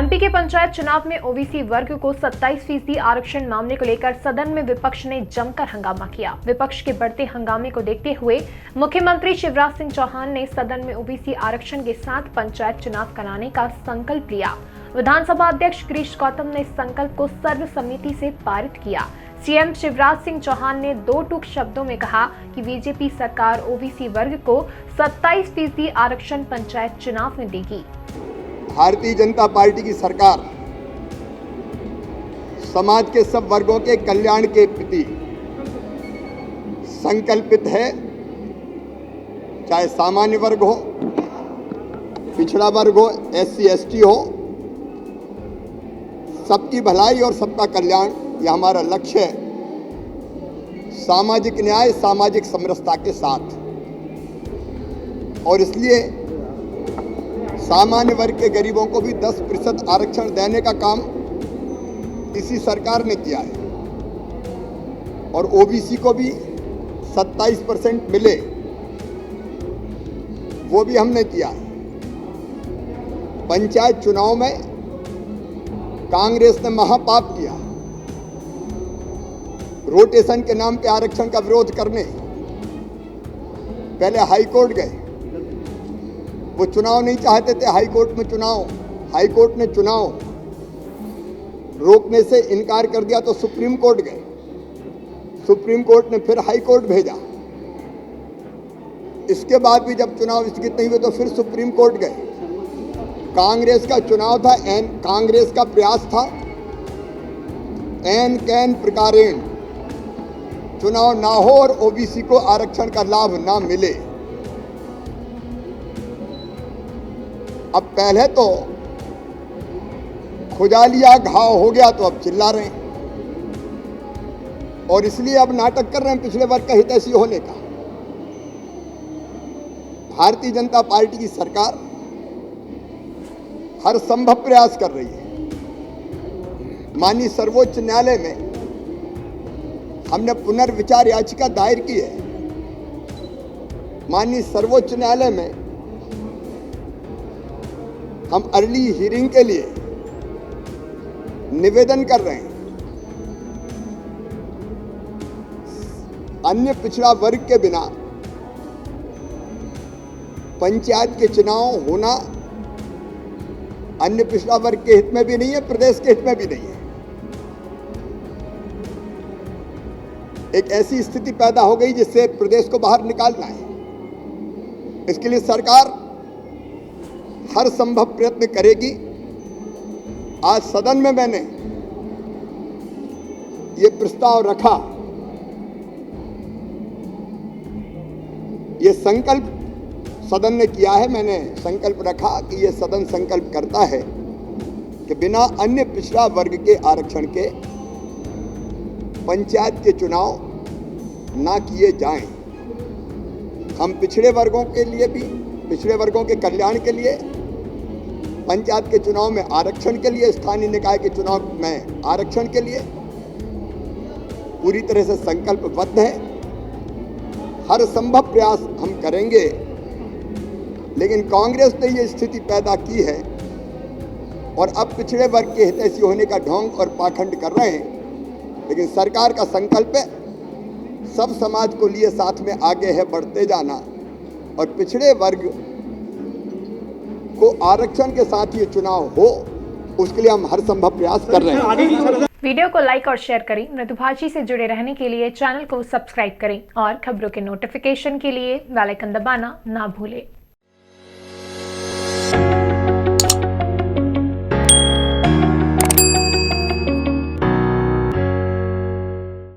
MP के पंचायत चुनाव में ओबीसी वर्ग को 27% आरक्षण मामले को लेकर सदन में विपक्ष ने जमकर हंगामा किया। विपक्ष के बढ़ते हंगामे को देखते हुए मुख्यमंत्री शिवराज सिंह चौहान ने सदन में ओबीसी आरक्षण के साथ पंचायत चुनाव कराने का संकल्प लिया। विधानसभा अध्यक्ष गिरीश गौतम ने इस संकल्प को सर्वसम्मति से पारित किया। सीएम शिवराज सिंह चौहान ने दो टूक शब्दों में कहा कि बीजेपी सरकार ओबीसी वर्ग को 27% आरक्षण पंचायत चुनाव में देगी। भारतीय जनता पार्टी की सरकार समाज के सब वर्गों के कल्याण के प्रति संकल्पित है, चाहे सामान्य वर्ग हो, पिछड़ा वर्ग हो, एससी एसटी हो, सबकी भलाई और सबका कल्याण यह हमारा लक्ष्य है। सामाजिक न्याय, सामाजिक समरसता के साथ, और इसलिए सामान्य वर्ग के गरीबों को भी 10% आरक्षण देने का काम इसी सरकार ने किया है, और ओबीसी को भी 27% मिले, वो भी हमने किया है। पंचायत चुनाव में कांग्रेस ने महापाप किया, रोटेशन के नाम पे आरक्षण का विरोध करने पहले हाई कोर्ट गए। वो चुनाव नहीं चाहते थे, हाई कोर्ट ने चुनाव रोकने से इनकार कर दिया, तो सुप्रीम कोर्ट गए। सुप्रीम कोर्ट ने फिर हाई कोर्ट भेजा। इसके बाद भी जब चुनाव स्थगित नहीं हुए तो फिर सुप्रीम कोर्ट गए। कांग्रेस का चुनाव था, कांग्रेस का प्रयास था एन कैन प्रकारेण चुनाव ना हो और ओबीसी को आरक्षण का लाभ ना मिले। अब पहले तो खुजा लिया, घाव हो गया, तो अब चिल्ला रहे हैं, और इसलिए अब नाटक कर रहे हैं पिछड़े वर्ग का हितैषी होने का। भारतीय जनता पार्टी की सरकार हर संभव प्रयास कर रही है। माननीय सर्वोच्च न्यायालय में हमने पुनर्विचार याचिका दायर की है। माननीय सर्वोच्च न्यायालय में हम अर्ली हियरिंग के लिए निवेदन कर रहे हैं। अन्य पिछड़ा वर्ग के बिना पंचायत के चुनाव होना अन्य पिछड़ा वर्ग के हित में भी नहीं है, प्रदेश के हित में भी नहीं है। एक ऐसी स्थिति पैदा हो गई जिससे प्रदेश को बाहर निकालना है। इसके लिए सरकार हर संभव प्रयत्न करेगी। आज सदन में मैंने ये प्रस्ताव रखा, ये संकल्प सदन ने किया है। मैंने संकल्प रखा कि ये सदन संकल्प करता है कि बिना अन्य पिछड़ा वर्ग के आरक्षण के पंचायत के चुनाव ना किए जाएं। हम पिछड़े वर्गों के लिए भी, पिछड़े वर्गों के कल्याण के लिए, पंचायत के चुनाव में आरक्षण के लिए, स्थानीय निकाय के चुनाव में आरक्षण के लिए पूरी तरह से संकल्पबद्ध है। हर संभव प्रयास हम करेंगे, लेकिन कांग्रेस ने ये स्थिति पैदा की है और अब पिछड़े वर्ग के हितैषी होने का ढोंग और पाखंड कर रहे हैं। लेकिन सरकार का संकल्प है सब समाज को लिए साथ में आगे है बढ़ते जाना, और पिछड़े वर्ग को आरक्षण के साथ ये चुनाव हो, उसके लिए हम हर संभव प्रयास कर रहे हैं। वीडियो को लाइक और शेयर करें। मृदुभाषी से जुड़े रहने के लिए चैनल को सब्सक्राइब करें और खबरों के नोटिफिकेशन के लिए बेल आइकन दबाना ना भूलें।